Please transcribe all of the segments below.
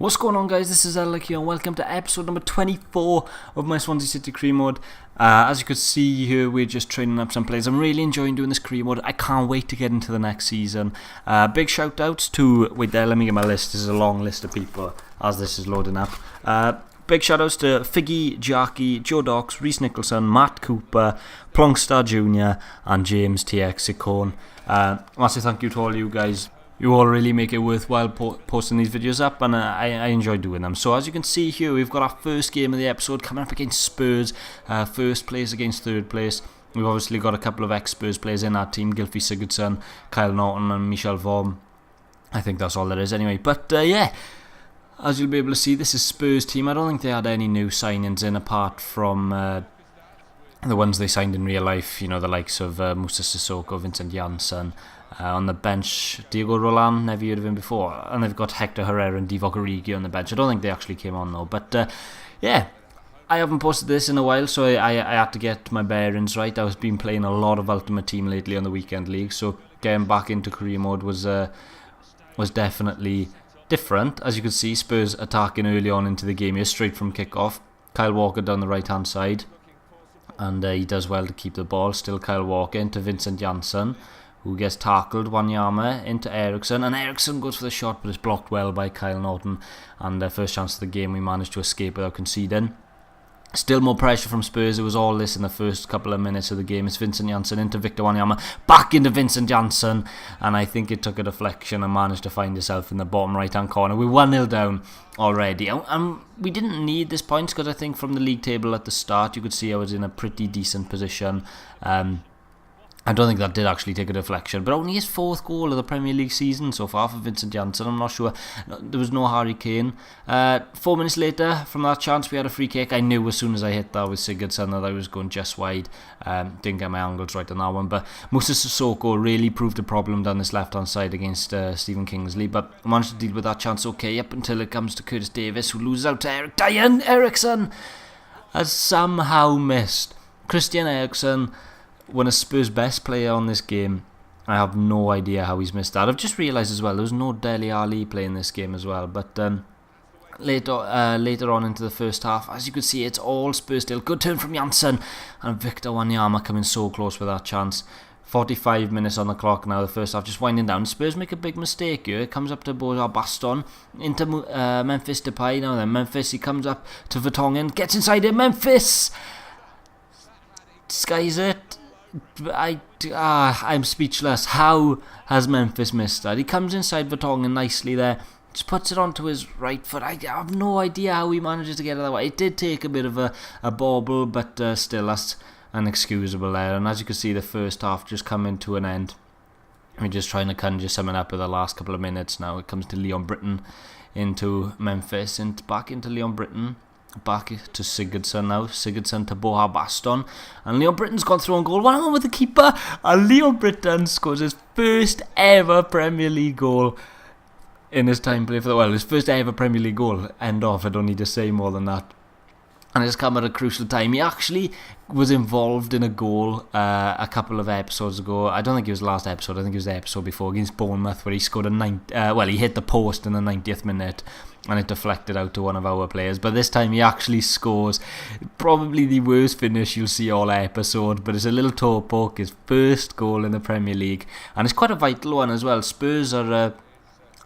What's going on, guys? This is Alec here and welcome to episode number 24 of my Swansea City career mode. As you could see here, we're just training up some players. I'm really enjoying doing this career mode. I can't wait to get into the next season. Big shout outs to, wait there, let me get my list. This is a long list of people as this is loading up. Big shout outs to Figgy, Jackie, Joe Docks, Reece Nicholson, Matt Cooper, Plongstar Jr. and James TX Icon. Massive thank you to all you guys. You all really make it worthwhile posting these videos up, and I enjoy doing them. So as you can see here, we've got our first game of the episode coming up against Spurs. First place against third place. We've obviously got a couple of ex-Spurs players in our team, Gylfi Sigurdsson, Kyle Norton and Michel Vorm. I think that's all there is anyway. But yeah, as you'll be able to see, this is Spurs team. I don't think they had any new signings in apart from the ones they signed in real life. You know, the likes of Moussa Sissoko, Vincent Janssen. On the bench, Diego Roland, never heard of him before. And they've got Hector Herrera and Divock Origi on the bench. I don't think they actually came on though. But yeah, I haven't posted this in a while, so I had to get my bearings right. I've been playing a lot of Ultimate Team lately on the weekend league, so getting back into career mode was definitely different. As you can see, Spurs attacking early on into the game here, straight from kick-off. Kyle Walker down the right-hand side. And he does well to keep the ball. Still Kyle Walker into Vincent Janssen, who gets tackled. Wanyama into Eriksson, and Eriksson goes for the shot, but it's blocked well by Kyle Norton. And first chance of the game, we managed to escape without conceding. Still more pressure from Spurs. It was all this in the first couple of minutes of the game. It's Vincent Janssen into Victor Wanyama, back into Vincent Janssen, and I think it took a deflection and managed to find itself in the bottom right hand corner. We're 1-0 down already, and we didn't need this points because I think from the league table at the start you could see I was in a pretty decent position. I don't think that did actually take a deflection, but only his fourth goal of the Premier League season so far for Vincent Janssen. I'm not sure. There was no Harry Kane. 4 minutes later, from that chance, we had a free kick. I knew as soon as I hit that with Sigurdsson that I was going just wide. Didn't get my angles right on that one, but Moussa Sissoko really proved a problem down this left-hand side against Stephen Kingsley, but managed to deal with that chance okay up until it comes to Curtis Davis, who loses out to Eric Diane. Eriksson has somehow missed. Christian Eriksen, one of Spurs' best player on this game. I have no idea how he's missed that. I've just realised as well there was no Dele Alli playing this game as well. But later on into the first half, as you can see, it's all Spurs still. Good turn from Janssen, and Victor Wanyama coming so close with that chance. 45 minutes on the clock now, the first half just winding down. Spurs make a big mistake here. It comes up to Boza Baston into Memphis Depay. Now then, Memphis, he comes up to Vertonghen, gets inside it. Memphis skies it. I'm speechless. How has Memphis missed that? He comes inside Vertonghen nicely there, just puts it onto his right foot. I have no idea how he manages to get it that way. It did take a bit of a bobble, but still, that's inexcusable there. And as you can see, the first half just coming to an end. We're just trying to conjure something up with the last couple of minutes now. It comes to Leon Britton into Memphis, and back into Leon Britton. Back to Sigurdsson now. Sigurdsson to Boha Baston. And Leon Britton's gone through on goal. One on with the keeper. And Leon Britton scores his first ever Premier League goal in his time playing for the his first ever Premier League goal. End off. I don't need to say more than that. And it's come at a crucial time. He actually was involved in a goal a couple of episodes ago. I don't think it was the last episode. I think it was the episode before against Bournemouth, where he scored he hit the post in the 90th minute and it deflected out to one of our players. But this time he actually scores. Probably the worst finish you'll see all episode, but it's a little toe poke. His first goal in the Premier League, and it's quite a vital one as well. Spurs are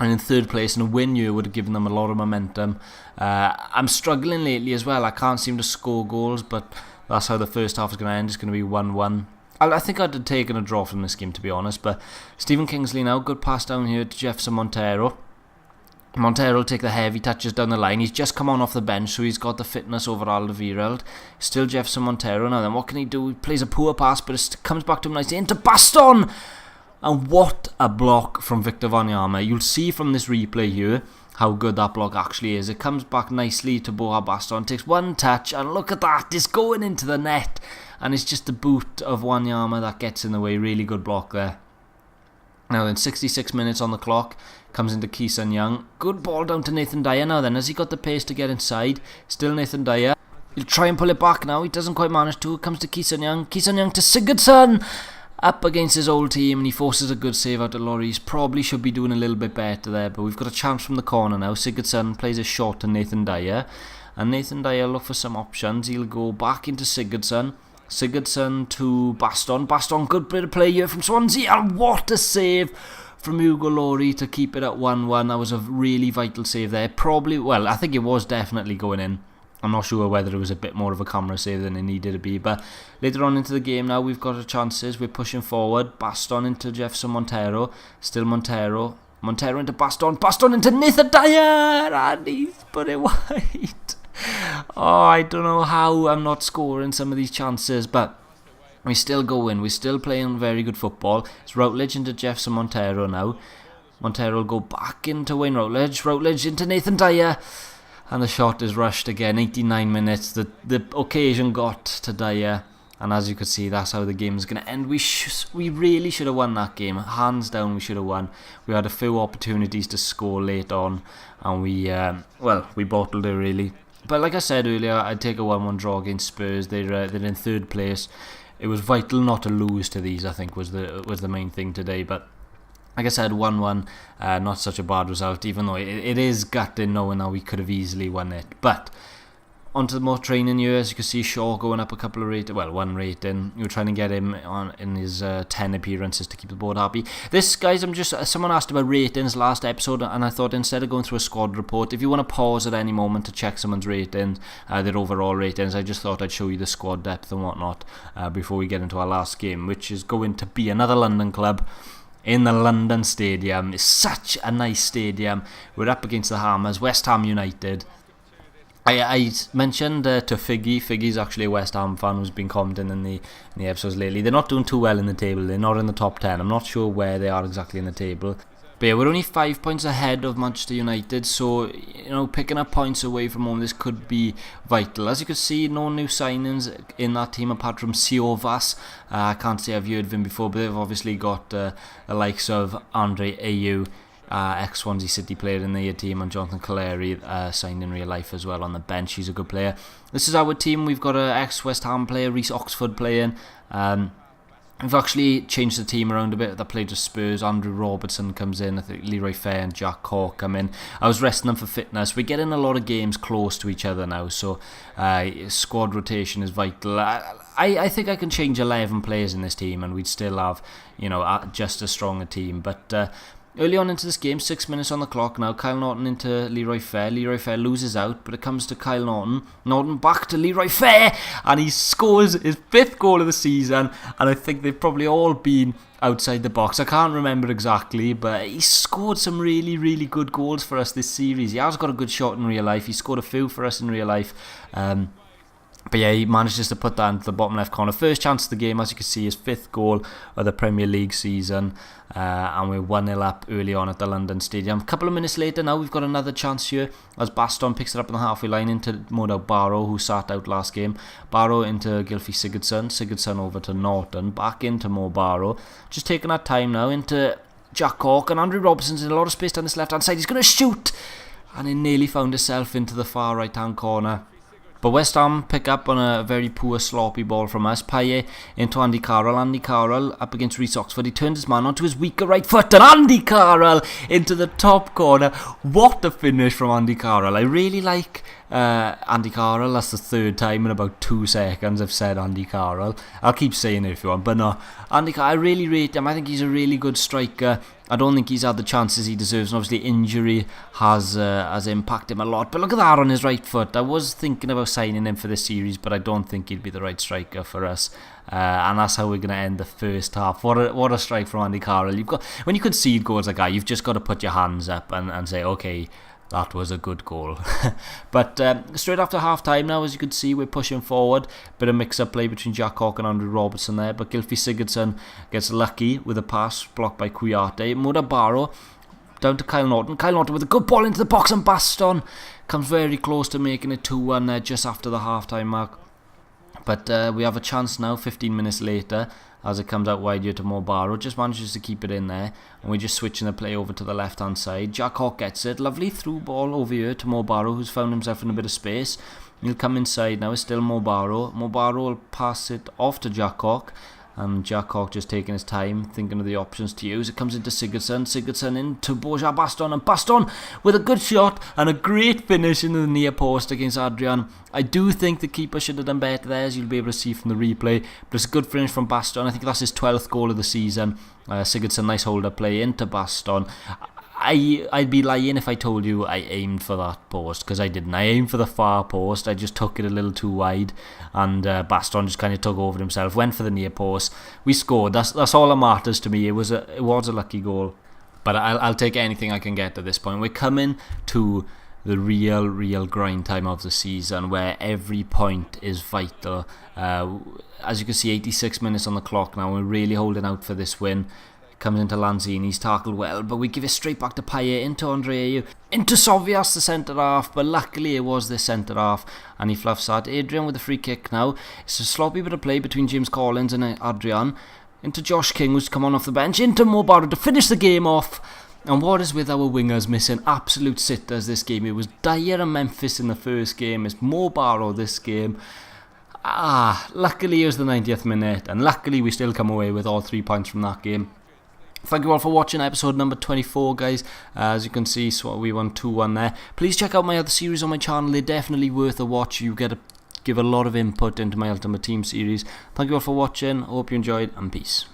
in third place, and a win here would have given them a lot of momentum. I'm struggling lately as well. I can't seem to score goals, but that's how the first half is going to end. It's going to be 1-1. I think I'd have taken a draw from this game, to be honest, but Stephen Kingsley now, good pass down here to Jefferson Montero. Montero will take the heavy touches down the line. He's just come on off the bench, so he's got the fitness over Alderweireld. Still Jefferson Montero. Now then, what can he do? He plays a poor pass, but it comes back to him nicely into Baston. And what a block from Victor Wanyama. You'll see from this replay here how good that block actually is. It comes back nicely to Boha Baston, takes one touch, and look at that, it's going into the net. And it's just the boot of Wanyama that gets in the way. Really good block there. Now then, 66 minutes on the clock, comes into Ki-Sung Young. Good ball down to Nathan Dyer. Now then, has he got the pace to get inside? Still Nathan Dyer. He'll try and pull it back now. He doesn't quite manage to. It comes to Ki-Sung Young. Ki-Sung Young to Sigurdsson. up against his old team, and he forces a good save out of Lloris. Probably should be doing a little bit better there, but we've got a chance from the corner now. Sigurdsson plays a shot to Nathan Dyer, and Nathan Dyer look for some options. He'll go back into Sigurdsson. Sigurdsson to Baston. Baston, good bit of play here from Swansea, and what a save from Hugo Lloris to keep it at 1-1. That was a really vital save there. Probably, well, I think it was definitely going in. I'm not sure whether it was a bit more of a camera save than it needed to be, but later on into the game now, we've got our chances. We're pushing forward. Baston into Jefferson Montero. Still Montero. Montero into Baston. Baston into Nathan Dyer, and he's put it wide. Oh, I don't know how I'm not scoring some of these chances, but we're still going. We're still playing very good football. It's Routledge into Jefferson Montero now. Montero will go back into Wayne Routledge. Routledge into Nathan Dyer. And the shot is rushed again. 89 minutes. The occasion got to Dyer. And as you can see, that's how the game is going to end. We really should have won that game. Hands down, we should have won. We had a few opportunities to score late on. And we bottled it really. But like I said earlier, I'd take a 1-1 draw against Spurs. They're in third place. It was vital not to lose to these, I think, was the main thing today. But like I said, 1-1, not such a bad result, even though it is gutting knowing that we could have easily won it. But onto the more training years, you can see Shaw going up a couple of rating, well, one rating. You're trying to get him on in his 10 appearances to keep the board happy. This, guys, someone asked about ratings last episode, and I thought instead of going through a squad report, if you want to pause at any moment to check someone's ratings, their overall ratings, I just thought I'd show you the squad depth and whatnot before we get into our last game, which is going to be another London club in the London Stadium. It's such a nice stadium. We're up against the Hammers, West Ham United. I mentioned to Figgy. Figgy's actually a West Ham fan who's been commenting in the episodes lately. They're not doing too well in the table. They're not in the top 10. I'm not sure where they are exactly in the table. But yeah, we're only 5 points ahead of Manchester United, so picking up points away from home, this could be vital. As you can see, no new signings in that team apart from Siovas. I can't say I've heard of him before, but they've obviously got the likes of Andre Ayew, ex-Swansea City player in their team, and Jonathan Calleri signed in real life as well on the bench. He's a good player. This is our team. We've got an ex-West Ham player, Reece Oxford, playing. We've actually changed the team around a bit. That played with Spurs. Andrew Robertson comes in. I think Leroy Fair and Jack Cork come in. I was resting them for fitness. We're getting a lot of games close to each other now, so squad rotation is vital. I think I can change 11 players in this team and we'd still have just as strong a team. But early on into this game, 6 minutes on the clock now, Kyle Norton into Leroy Fair. Leroy Fair loses out, but it comes to Kyle Norton. Norton back to Leroy Fair, and he scores his 5th goal of the season, and I think they've probably all been outside the box. I can't remember exactly, but he scored some really, really good goals for us this series. He has got a good shot in real life. He scored a few for us in real life. But yeah, he manages to put that into the bottom left corner. First chance of the game, as you can see, his 5th goal of the Premier League season. And we're 1-0 up early on at the London Stadium. A couple of minutes later now, we've got another chance here as Baston picks it up on the halfway line into Modo Barrow, who sat out last game. Barrow into Gylfi Sigurdsson. Sigurdsson over to Norton. Back into Mo Barrow. Just taking our time now into Jack Cork. And Andrew Robertson's in a lot of space down this left-hand side. He's going to shoot! And he nearly found himself into the far right-hand corner. But West Ham pick up on a very poor sloppy ball from us. Payet into Andy Carroll. Andy Carroll up against Reece Oxford. He turns his man onto his weaker right foot. And Andy Carroll into the top corner. What a finish from Andy Carroll. I really like Andy Carroll. That's the 3rd time in about 2 seconds I've said Andy Carroll. I'll keep saying it if you want. But no, Andy Carroll, I really rate him. I think he's a really good striker. I don't think he's had the chances he deserves, and obviously injury has impacted him a lot. But look at that on his right foot. I was thinking about signing him for this series, but I don't think he'd be the right striker for us. And that's how we're going to end the first half. What a strike from Andy Carroll. When you concede goals like that, you've just got to put your hands up and say, okay, that was a good goal. But straight after half-time now, as you can see, we're pushing forward. Bit of mix-up play between Jack Cork and Andrew Robertson there. But Gylfi Sigurdsson gets lucky with a pass blocked by Kouyaté. Moda Barrow down to Kyle Norton. Kyle Norton with a good ball into the box, and Baston comes very close to making it 2-1 there just after the half-time mark. But we have a chance now, 15 minutes later, as it comes out wide here to Mo Barrow. Just manages to keep it in there, and we're just switching the play over to the left hand side. Jack Hawk gets it, lovely through ball over here to Mo Barrow, who's found himself in a bit of space. He'll come inside now. It's still Mo Barrow. Mo Barrow will pass it off to Jack Hawk. and Jack Hawk just taking his time, thinking of the options to use. It comes into Sigurdsson into Bojan Baston, and Baston with a good shot and a great finish into the near post against Adrian. I do think the keeper should have done better there, as you'll be able to see from the replay, but it's a good finish from Baston. I think that's his 12th goal of the season. Sigurdsson, nice hold-up play into Baston. I'd be lying if I told you I aimed for that post, because I didn't. I aimed for the far post. I just took it a little too wide, and Baston just kind of took over himself, went for the near post. We scored. That's all that matters to me. It was a lucky goal, but I'll take anything I can get at this point. We're coming to the real grind time of the season, where every point is vital. As you can see, 86 minutes on the clock now. We're really holding out for this win. Comes into Lanzini's tackled well, but we give it straight back to Payet, into Andreu, into Sovias, the centre-half, but luckily it was this centre-half, and he fluffs that. Adrian with the free kick now. It's a sloppy bit of play between James Collins and Adrian, into Josh King, who's come on off the bench, into Mo Barrow to finish the game off. And what is with our wingers missing absolute sitters this game? It was Dyer and Memphis in the first game, it's Mo Barrow this game. Luckily it was the 90th minute, and luckily we still come away with all 3 points from that game. Thank you all for watching episode number 24, guys. As you can see, so we won 2-1 there. Please check out my other series on my channel. They're definitely worth a watch. You get to give a lot of input into my Ultimate Team series. Thank you all for watching. Hope you enjoyed, and peace.